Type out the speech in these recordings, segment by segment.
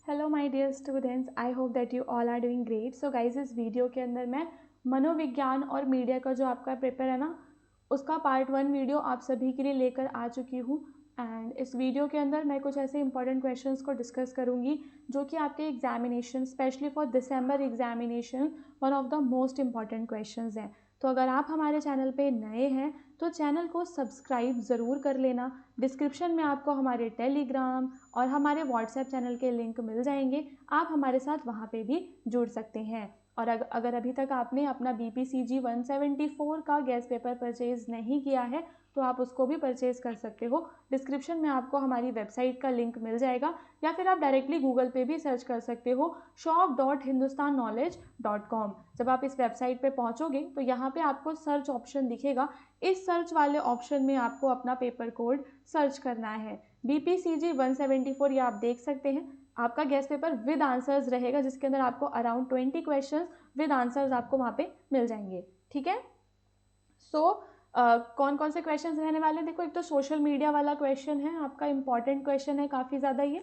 Hello my dear students, I hope that you all are doing great. So guys, इस video के अंदर मैं मनोविज्ञान और मीडिया का जो आपका पेपर है ना, उसका पार्ट 1 वीडियो आप सभी के लिए लेकर आ चुकी हूँ। एंड इस वीडियो के अंदर मैं कुछ ऐसे इंपॉर्टेंट क्वेश्चंस को डिस्कस करूँगी जो कि आपके examination, specially for December examination, one of the most important questions हैं। तो अगर आप हमारे चैनल पे नए हैं तो चैनल को सब्सक्राइब ज़रूर कर लेना। डिस्क्रिप्शन में आपको हमारे टेलीग्राम और हमारे व्हाट्सएप चैनल के लिंक मिल जाएंगे, आप हमारे साथ वहाँ पे भी जुड़ सकते हैं। और अगर अभी तक आपने अपना BPCG 174 का गैस पेपर परचेज़ नहीं किया है तो आप उसको भी परचेज़ कर सकते हो। डिस्क्रिप्शन में आपको हमारी वेबसाइट का लिंक मिल जाएगा, या फिर आप डायरेक्टली गूगल पे भी सर्च कर सकते हो shop.hindustanknowledge.com। जब आप इस वेबसाइट पे पहुंचोगे तो यहाँ पे आपको सर्च ऑप्शन दिखेगा। इस सर्च वाले ऑप्शन में आपको अपना पेपर कोड सर्च करना है। BPCG 174 ये आप देख सकते हैं। आपका गैस पेपर विद आंसर्स रहेगा, जिसके अंदर आपको अराउंड 20 क्वेश्चंस विद आंसर्स आपको वहाँ पे मिल जाएंगे। ठीक है। कौन कौन से क्वेश्चंस रहने वाले हैं? देखो, एक तो सोशल मीडिया वाला क्वेश्चन है, आपका इंपॉर्टेंट क्वेश्चन है काफ़ी ज़्यादा ये,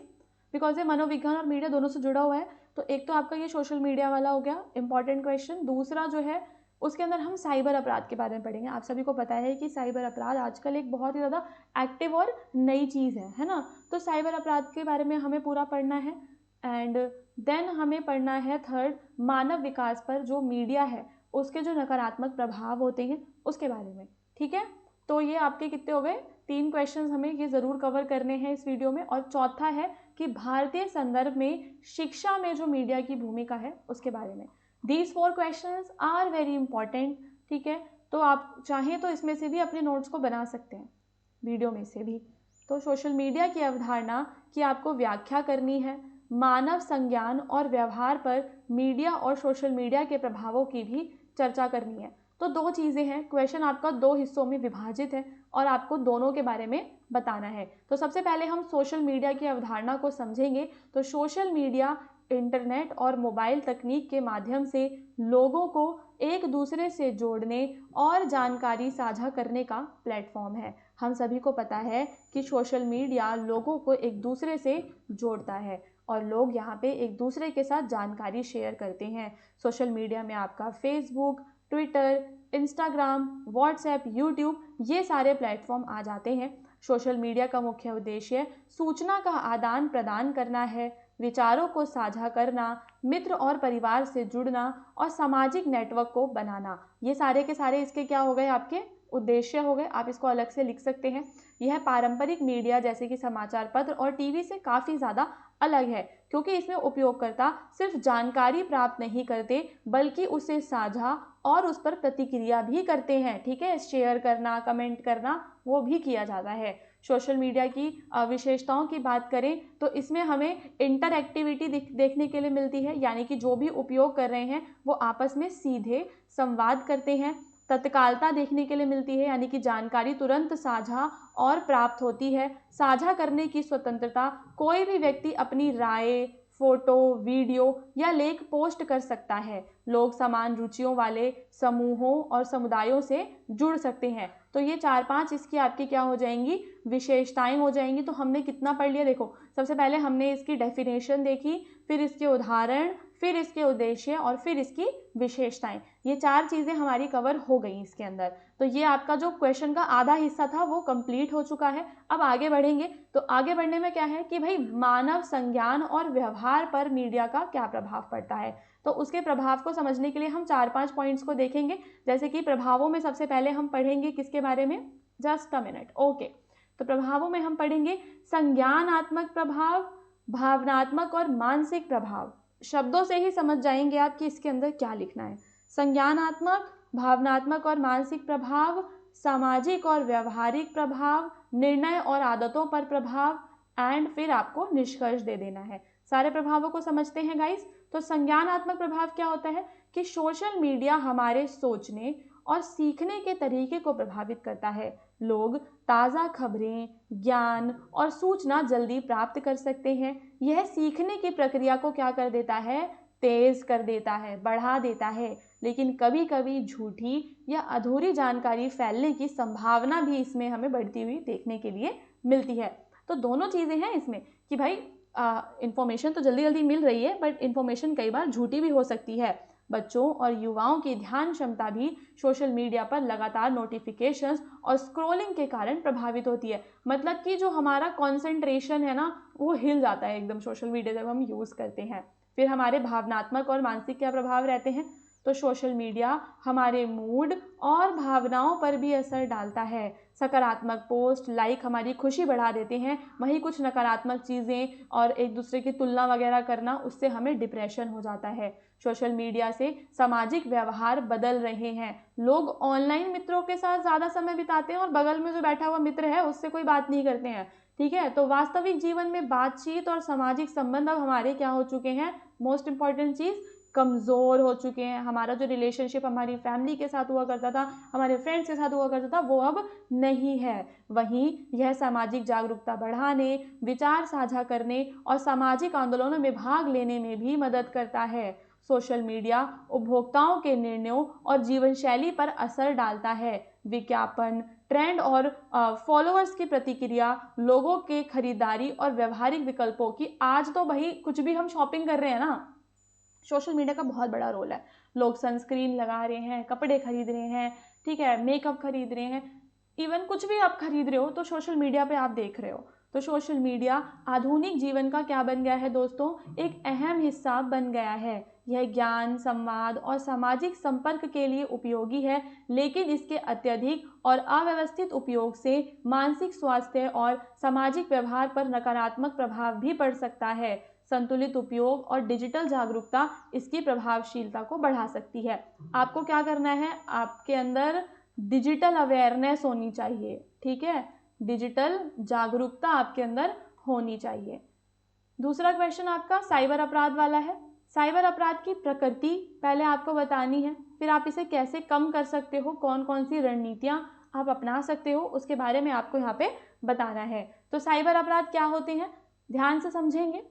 बिकॉज ये मनोविज्ञान और मीडिया दोनों से जुड़ा हुआ है। तो एक तो आपका ये सोशल मीडिया वाला हो गया इंपॉर्टेंट क्वेश्चन। दूसरा जो है उसके अंदर हम साइबर अपराध के बारे में पढ़ेंगे। आप सभी को पता है कि साइबर अपराध आजकल एक बहुत ही ज़्यादा एक्टिव और नई चीज़ है ना। तो साइबर अपराध के बारे में हमें पूरा पढ़ना है। एंड देन हमें पढ़ना है थर्ड, मानव विकास पर जो मीडिया है उसके जो नकारात्मक प्रभाव होते हैं उसके बारे में। ठीक है। तो ये आपके कितने हो गए? 3 क्वेश्चंस हमें ये ज़रूर कवर करने हैं इस वीडियो में। और चौथा है कि भारतीय संदर्भ में शिक्षा में जो मीडिया की भूमिका है उसके बारे में। These 4 questions are very important. ठीक है। तो आप चाहें तो इसमें से भी अपने नोट्स को बना सकते हैं, वीडियो में से भी। तो सोशल मीडिया की अवधारणा की आपको व्याख्या करनी है। मानव संज्ञान और व्यवहार पर मीडिया और सोशल मीडिया के प्रभावों की भी चर्चा करनी है। तो 2 चीज़ें हैं, क्वेश्चन आपका 2 हिस्सों में विभाजित है और आपको दोनों के बारे में बताना है। तो सबसे पहले हम सोशल मीडिया की अवधारणा को समझेंगे। तो सोशल मीडिया इंटरनेट और मोबाइल तकनीक के माध्यम से लोगों को एक दूसरे से जोड़ने और जानकारी साझा करने का प्लेटफॉर्म है। हम सभी को पता है कि सोशल मीडिया लोगों को एक दूसरे से जोड़ता है और लोग यहाँ पे एक दूसरे के साथ जानकारी शेयर करते हैं। सोशल मीडिया में आपका Facebook, Twitter, Instagram, WhatsApp, YouTube, ये सारे प्लेटफॉर्म आ जाते हैं। सोशल मीडिया का मुख्य उद्देश्य सूचना का आदान प्रदान करना है, विचारों को साझा करना, मित्र और परिवार से जुड़ना और सामाजिक नेटवर्क को बनाना। ये सारे के सारे इसके क्या हो गए? आपके उद्देश्य हो गए। आप इसको अलग से लिख सकते हैं। यह पारंपरिक मीडिया जैसे कि समाचार पत्र और टीवी से काफ़ी ज़्यादा अलग है, क्योंकि इसमें उपयोगकर्ता सिर्फ जानकारी प्राप्त नहीं करते बल्कि उसे साझा और उस पर प्रतिक्रिया भी करते हैं। ठीक है। शेयर करना, कमेंट करना, वो भी किया जाता है। सोशल मीडिया की विशेषताओं की बात करें तो इसमें हमें इंटरएक्टिविटी देखने के लिए मिलती है, यानी कि जो भी उपयोग कर रहे हैं वो आपस में सीधे संवाद करते हैं। तत्कालता देखने के लिए मिलती है, यानी कि जानकारी तुरंत साझा और प्राप्त होती है। साझा करने की स्वतंत्रता, कोई भी व्यक्ति अपनी राय, फोटो, वीडियो या लेख पोस्ट कर सकता है। लोग समान रुचियों वाले समूहों और समुदायों से जुड़ सकते हैं। तो ये 4-5 इसकी आपकी क्या हो जाएंगी? विशेषताएं हो जाएंगी। तो हमने कितना पढ़ लिया? देखो, सबसे पहले हमने इसकी डेफिनेशन देखी, फिर इसके उदाहरण, फिर इसके उद्देश्य और फिर इसकी विशेषताएं। ये 4 चीज़ें हमारी कवर हो गई इसके अंदर। तो ये आपका जो क्वेश्चन का आधा हिस्सा था वो कंप्लीट हो चुका है। अब आगे बढ़ेंगे। तो आगे बढ़ने में क्या है कि भाई मानव संज्ञान और व्यवहार पर मीडिया का क्या प्रभाव पड़ता है। तो उसके प्रभाव को समझने के लिए हम 4-5 पॉइंट्स को देखेंगे। जैसे कि प्रभावों में सबसे पहले हम पढ़ेंगे किसके बारे में? Just a minute. ओके। तो प्रभावों में हम पढ़ेंगे संज्ञानात्मक प्रभाव, भावनात्मक और मानसिक प्रभाव। शब्दों से ही समझ जाएंगे आप कि इसके अंदर क्या लिखना है। संज्ञानात्मक, भावनात्मक और मानसिक प्रभाव, सामाजिक और व्यवहारिक प्रभाव, निर्णय और आदतों पर प्रभाव, एंड फिर आपको निष्कर्ष दे देना है। सारे प्रभावों को समझते हैं गाइस। तो संज्ञानात्मक प्रभाव क्या होता है कि सोशल मीडिया हमारे सोचने और सीखने के तरीके को प्रभावित करता है। लोग ताज़ा खबरें, ज्ञान और सूचना जल्दी प्राप्त कर सकते हैं। यह सीखने की प्रक्रिया को क्या कर देता है? तेज कर देता है, बढ़ा देता है। लेकिन कभी कभी झूठी या अधूरी जानकारी फैलने की संभावना भी इसमें हमें बढ़ती हुई देखने के लिए मिलती है। तो दोनों चीज़ें हैं इसमें कि भाई इंफॉर्मेशन तो जल्दी जल्दी मिल रही है, बट इंफॉर्मेशन कई बार झूठी भी हो सकती है। बच्चों और युवाओं की ध्यान क्षमता भी सोशल मीडिया पर लगातार नोटिफिकेशंस और स्क्रॉलिंग के कारण प्रभावित होती है। मतलब कि जो हमारा कंसंट्रेशन है ना, वो हिल जाता है एकदम सोशल मीडिया जब हम यूज़ करते हैं। फिर हमारे भावनात्मक और मानसिक क्या प्रभाव रहते हैं, तो सोशल मीडिया हमारे मूड और भावनाओं पर भी असर डालता है। सकारात्मक पोस्ट लाइक हमारी खुशी बढ़ा देते हैं, वहीं कुछ नकारात्मक चीज़ें और एक दूसरे की तुलना वगैरह करना, उससे हमें डिप्रेशन हो जाता है। सोशल मीडिया से सामाजिक व्यवहार बदल रहे हैं। लोग ऑनलाइन मित्रों के साथ ज़्यादा समय बिताते हैं और बगल में जो बैठा हुआ मित्र है उससे कोई बात नहीं करते हैं। ठीक है, तो वास्तविक जीवन में बातचीत और सामाजिक संबंध अब हमारे क्या हो चुके हैं, मोस्ट इंपॉर्टेंट चीज़, कमज़ोर हो चुके हैं। हमारा जो रिलेशनशिप हमारी फैमिली के साथ हुआ करता था, हमारे फ्रेंड्स के साथ हुआ करता था, वो अब नहीं है। वहीं यह सामाजिक जागरूकता बढ़ाने, विचार साझा करने और सामाजिक आंदोलनों में भाग लेने में भी मदद करता है। सोशल मीडिया उपभोक्ताओं के निर्णयों और जीवन शैली पर असर डालता है। विज्ञापन, ट्रेंड और फॉलोअर्स की प्रतिक्रिया लोगों के खरीदारी और व्यवहारिक विकल्पों की, आज तो भाई कुछ भी हम शॉपिंग कर रहे हैं ना, सोशल मीडिया का बहुत बड़ा रोल है। लोग सनस्क्रीन लगा रहे हैं, कपड़े खरीद रहे हैं, ठीक है, मेकअप खरीद रहे हैं, इवन कुछ भी आप खरीद रहे हो तो सोशल मीडिया पे आप देख रहे हो। तो सोशल मीडिया आधुनिक जीवन का क्या बन गया है दोस्तों, एक अहम हिस्सा बन गया है। यह ज्ञान, संवाद और सामाजिक संपर्क के लिए उपयोगी है, लेकिन इसके अत्यधिक और अव्यवस्थित उपयोग से मानसिक स्वास्थ्य और सामाजिक व्यवहार पर नकारात्मक प्रभाव भी पड़ सकता है। संतुलित उपयोग और डिजिटल जागरूकता इसकी प्रभावशीलता को बढ़ा सकती है। आपको क्या करना है, आपके अंदर डिजिटल अवेयरनेस होनी चाहिए। ठीक है, डिजिटल जागरूकता आपके अंदर होनी चाहिए। दूसरा क्वेश्चन आपका साइबर अपराध वाला है। साइबर अपराध की प्रकृति पहले आपको बतानी है, फिर आप इसे कैसे कम कर सकते हो, कौन कौन सी रणनीतियां आप अपना सकते हो, उसके बारे में आपको यहाँ पे बताना है। तो साइबर अपराध क्या होते हैं, ध्यान से समझेंगे।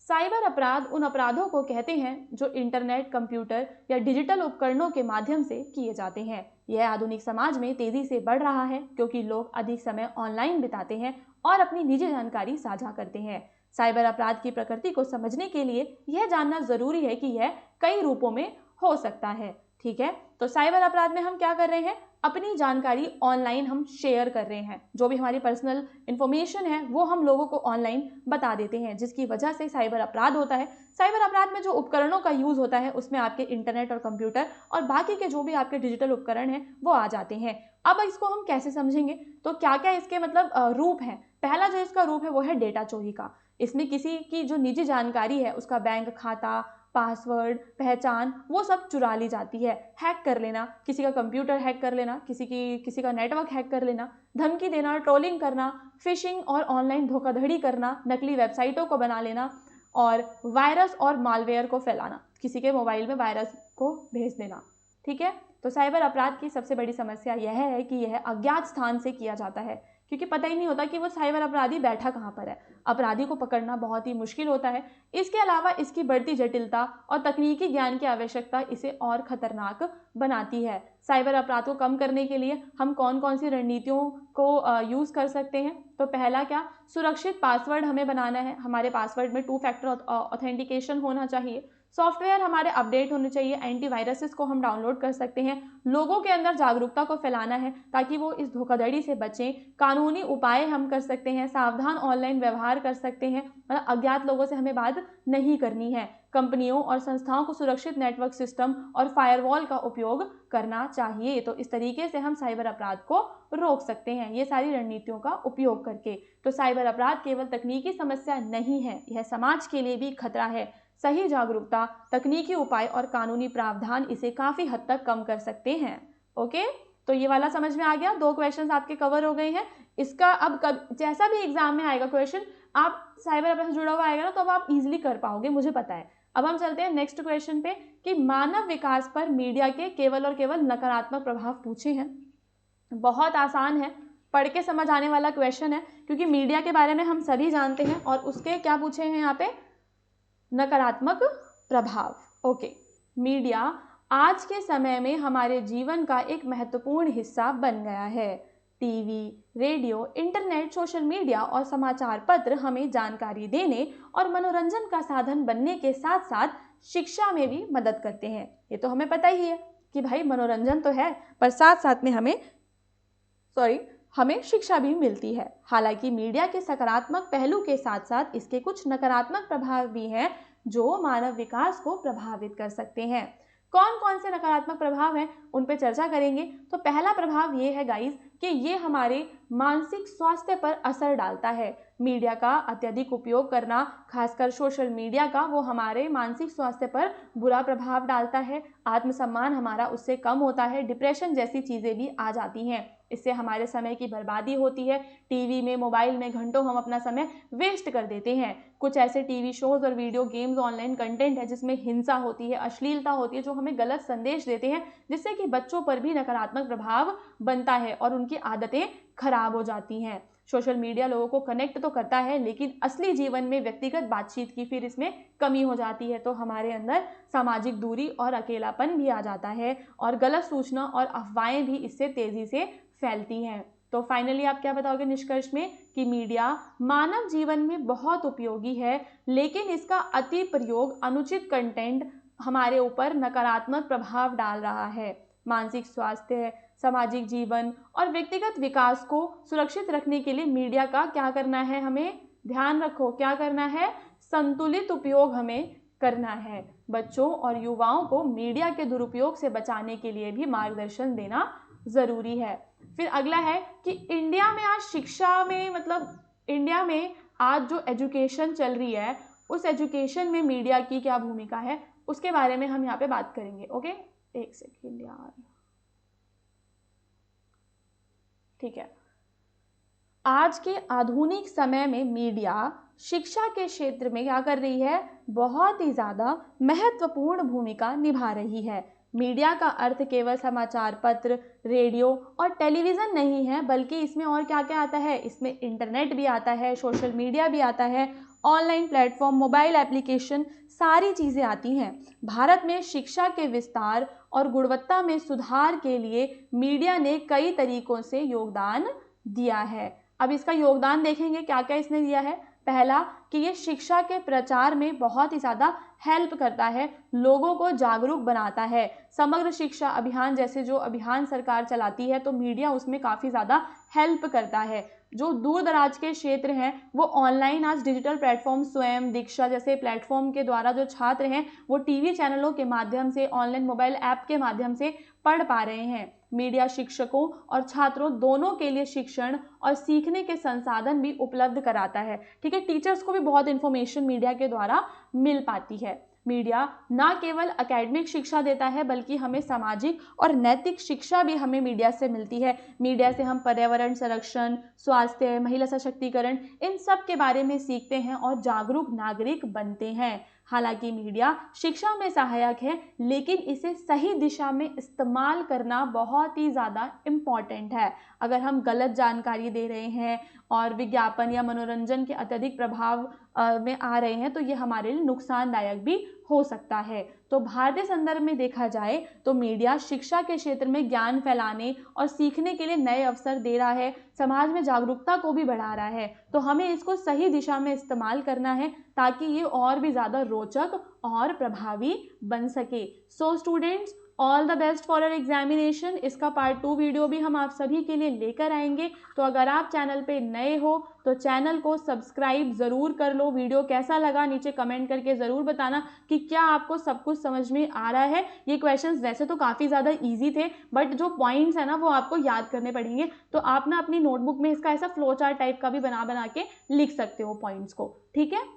साइबर अपराध उन अपराधों को कहते हैं जो इंटरनेट, कंप्यूटर या डिजिटल उपकरणों के माध्यम से किए जाते हैं। यह आधुनिक समाज में तेजी से बढ़ रहा है क्योंकि लोग अधिक समय ऑनलाइन बिताते हैं और अपनी निजी जानकारी साझा करते हैं। साइबर अपराध की प्रकृति को समझने के लिए यह जानना जरूरी है कि यह कई रूपों में हो सकता है। ठीक है, तो साइबर अपराध में हम क्या कर रहे हैं, अपनी जानकारी ऑनलाइन हम शेयर कर रहे हैं, जो भी हमारी पर्सनल इंफॉर्मेशन है वो हम लोगों को ऑनलाइन बता देते हैं, जिसकी वजह से साइबर अपराध होता है। साइबर अपराध में जो उपकरणों का यूज होता है उसमें आपके इंटरनेट और कंप्यूटर और बाकी के जो भी आपके डिजिटल उपकरण हैं वो आ जाते हैं। अब इसको हम कैसे समझेंगे, तो क्या क्या इसके मतलब रूप हैं। पहला जो इसका रूप है वो है डेटा चोरी का। इसमें किसी की जो निजी जानकारी है, उसका बैंक खाता, पासवर्ड, पहचान, वो सब चुरा ली जाती है। हैक कर लेना, किसी का कंप्यूटर हैक कर लेना, किसी का नेटवर्क हैक कर लेना, धमकी देना, ट्रोलिंग करना, फिशिंग और ऑनलाइन धोखाधड़ी करना, नकली वेबसाइटों को बना लेना और वायरस और मालवेयर को फैलाना, किसी के मोबाइल में वायरस को भेज देना। ठीक है, तो साइबर अपराध की सबसे बड़ी समस्या यह है कि यह अज्ञात स्थान से किया जाता है, क्योंकि पता ही नहीं होता कि वो साइबर अपराधी बैठा कहाँ पर है। अपराधी को पकड़ना बहुत ही मुश्किल होता है। इसके अलावा इसकी बढ़ती जटिलता और तकनीकी ज्ञान की आवश्यकता इसे और खतरनाक बनाती है। साइबर अपराध को कम करने के लिए हम कौन कौन सी रणनीतियों को यूज़ कर सकते हैं, तो पहला क्या, सुरक्षित पासवर्ड हमें बनाना है। हमारे पासवर्ड में 2 फैक्टर ऑथेंटिकेशन होना चाहिए। सॉफ्टवेयर हमारे अपडेट होने चाहिए। एंटीवायरसेस को हम डाउनलोड कर सकते हैं। लोगों के अंदर जागरूकता को फैलाना है ताकि वो इस धोखाधड़ी से बचें। कानूनी उपाय हम कर सकते हैं, सावधान ऑनलाइन व्यवहार कर सकते हैं, मतलब अज्ञात लोगों से हमें बात नहीं करनी है। कंपनियों और संस्थाओं को सुरक्षित नेटवर्क सिस्टम और फायरवॉल का उपयोग करना चाहिए। तो इस तरीके से हम साइबर अपराध को रोक सकते हैं, ये सारी रणनीतियों का उपयोग करके। तो साइबर अपराध केवल तकनीकी समस्या नहीं है, यह समाज के लिए भी खतरा है। सही जागरूकता, तकनीकी उपाय और कानूनी प्रावधान इसे काफ़ी हद तक कम कर सकते हैं। ओके, तो ये वाला समझ में आ गया। 2 क्वेश्चंस आपके कवर हो गए हैं। इसका अब जैसा भी एग्जाम में आएगा क्वेश्चन, आप साइबर अपराध से जुड़ा हुआ आएगा ना, तो अब आप इजीली कर पाओगे, मुझे पता है। अब हम चलते हैं नेक्स्ट क्वेश्चन पे कि मानव विकास पर मीडिया के केवल और केवल नकारात्मक प्रभाव पूछे हैं। बहुत आसान है, पढ़ के समझ आने वाला क्वेश्चन है, क्योंकि मीडिया के बारे में हम सभी जानते हैं। और उसके क्या पूछे हैं यहाँ पे, नकारात्मक प्रभाव। ओके, मीडिया आज के समय में हमारे जीवन का एक महत्वपूर्ण हिस्सा बन गया है। TV, radio, internet, social media और समाचार पत्र हमें जानकारी देने और मनोरंजन का साधन बनने के साथ साथ शिक्षा में भी मदद करते हैं। ये तो हमें पता ही है कि भाई मनोरंजन तो है पर साथ साथ में हमें शिक्षा भी मिलती है। हालांकि मीडिया के सकारात्मक पहलू के साथ साथ इसके कुछ नकारात्मक प्रभाव भी हैं जो मानव विकास को प्रभावित कर सकते हैं। कौन कौन से नकारात्मक प्रभाव हैं उन पे चर्चा करेंगे। तो पहला प्रभाव ये है गाइस कि ये हमारे मानसिक स्वास्थ्य पर असर डालता है। मीडिया का अत्यधिक उपयोग करना, खासकर सोशल मीडिया का, वो हमारे मानसिक स्वास्थ्य पर बुरा प्रभाव डालता है। आत्मसम्मान हमारा उससे कम होता है, डिप्रेशन जैसी चीज़ें भी आ जाती हैं। इससे हमारे समय की बर्बादी होती है। टीवी में, मोबाइल में घंटों हम अपना समय वेस्ट कर देते हैं। कुछ ऐसे टीवी शोज़ और वीडियो गेम्स, ऑनलाइन कंटेंट है जिसमें हिंसा होती है, अश्लीलता होती है, जो हमें गलत संदेश देते हैं, जिससे कि बच्चों पर भी नकारात्मक प्रभाव बनता है और उनकी आदतें खराब हो जाती हैं। सोशल मीडिया लोगों को कनेक्ट तो करता है लेकिन असली जीवन में व्यक्तिगत बातचीत की फिर इसमें कमी हो जाती है। तो हमारे अंदर सामाजिक दूरी और अकेलापन भी आ जाता है और गलत सूचना और अफवाहें भी इससे तेजी से फैलती हैं। तो फाइनली आप क्या बताओगे निष्कर्ष में कि मीडिया मानव जीवन में बहुत उपयोगी है, लेकिन इसका अति प्रयोग, अनुचित कंटेंट हमारे ऊपर नकारात्मक प्रभाव डाल रहा है। मानसिक स्वास्थ्य, सामाजिक जीवन और व्यक्तिगत विकास को सुरक्षित रखने के लिए मीडिया का क्या करना है, हमें ध्यान रखो क्या करना है, संतुलित उपयोग हमें करना है। बच्चों और युवाओं को मीडिया के दुरुपयोग से बचाने के लिए भी मार्गदर्शन देना ज़रूरी है। फिर अगला है कि इंडिया में आज शिक्षा में, मतलब इंडिया में आज जो एजुकेशन चल रही है उस एजुकेशन में मीडिया की क्या भूमिका है, उसके बारे में हम यहाँ पे बात करेंगे। ओके, एक सेकेंड यार, ठीक है। आज के आधुनिक समय में मीडिया शिक्षा के क्षेत्र में क्या कर रही है, बहुत ही ज़्यादा महत्वपूर्ण भूमिका निभा रही है। मीडिया का अर्थ केवल समाचार पत्र, रेडियो और टेलीविज़न नहीं है, बल्कि इसमें और क्या क्या आता है, इसमें इंटरनेट भी आता है, सोशल मीडिया भी आता है, ऑनलाइन प्लेटफॉर्म, मोबाइल एप्लीकेशन, सारी चीज़ें आती हैं। भारत में शिक्षा के विस्तार और गुणवत्ता में सुधार के लिए मीडिया ने कई तरीकों से योगदान दिया है। अब इसका योगदान देखेंगे क्या क्या इसने दिया है। पहला कि ये शिक्षा के प्रचार में बहुत ही ज़्यादा हेल्प करता है, लोगों को जागरूक बनाता है। समग्र शिक्षा अभियान जैसे जो अभियान सरकार चलाती है तो मीडिया उसमें काफ़ी ज़्यादा हेल्प करता है। जो दूर दराज के क्षेत्र हैं वो ऑनलाइन आज डिजिटल प्लेटफॉर्म, स्वयं, दीक्षा जैसे प्लेटफॉर्म के द्वारा जो छात्र हैं वो टीवी चैनलों के माध्यम से, ऑनलाइन मोबाइल ऐप के माध्यम से पढ़ पा रहे हैं। मीडिया शिक्षकों और छात्रों दोनों के लिए शिक्षण और सीखने के संसाधन भी उपलब्ध कराता है। ठीक है, टीचर्स को भी बहुत इन्फॉर्मेशन मीडिया के द्वारा मिल पाती है। मीडिया ना केवल एकेडमिक शिक्षा देता है बल्कि हमें सामाजिक और नैतिक शिक्षा भी हमें मीडिया से मिलती है। मीडिया से हम पर्यावरण संरक्षण, स्वास्थ्य, महिला सशक्तिकरण, इन सब के बारे में सीखते हैं और जागरूक नागरिक बनते हैं। हालांकि मीडिया शिक्षा में सहायक है लेकिन इसे सही दिशा में इस्तेमाल करना बहुत ही ज़्यादा इम्पॉर्टेंट है। अगर हम गलत जानकारी दे रहे हैं और विज्ञापन या मनोरंजन के अत्यधिक प्रभाव में आ रहे हैं तो ये हमारे लिए नुकसानदायक भी हो सकता है। तो भारतीय संदर्भ में देखा जाए तो मीडिया शिक्षा के क्षेत्र में ज्ञान फैलाने और सीखने के लिए नए अवसर दे रहा है, समाज में जागरूकता को भी बढ़ा रहा है। तो हमें इसको सही दिशा में इस्तेमाल करना है ताकि ये और भी ज़्यादा रोचक और प्रभावी बन सके। So students, all the best for your examination. इसका पार्ट 2 वीडियो भी हम आप सभी के लिए लेकर आएंगे। तो अगर आप चैनल पे नए हो तो चैनल को सब्सक्राइब ज़रूर कर लो। वीडियो कैसा लगा नीचे कमेंट करके ज़रूर बताना कि क्या आपको सब कुछ समझ में आ रहा है। ये क्वेश्चंस वैसे तो काफ़ी ज़्यादा ईजी थे बट जो पॉइंट्स है ना वो आपको याद करने पड़ेंगे। तो आप ना अपनी नोटबुक में इसका ऐसा फ्लो चार्ट टाइप का भी बना के लिख सकते हो पॉइंट्स को। ठीक है।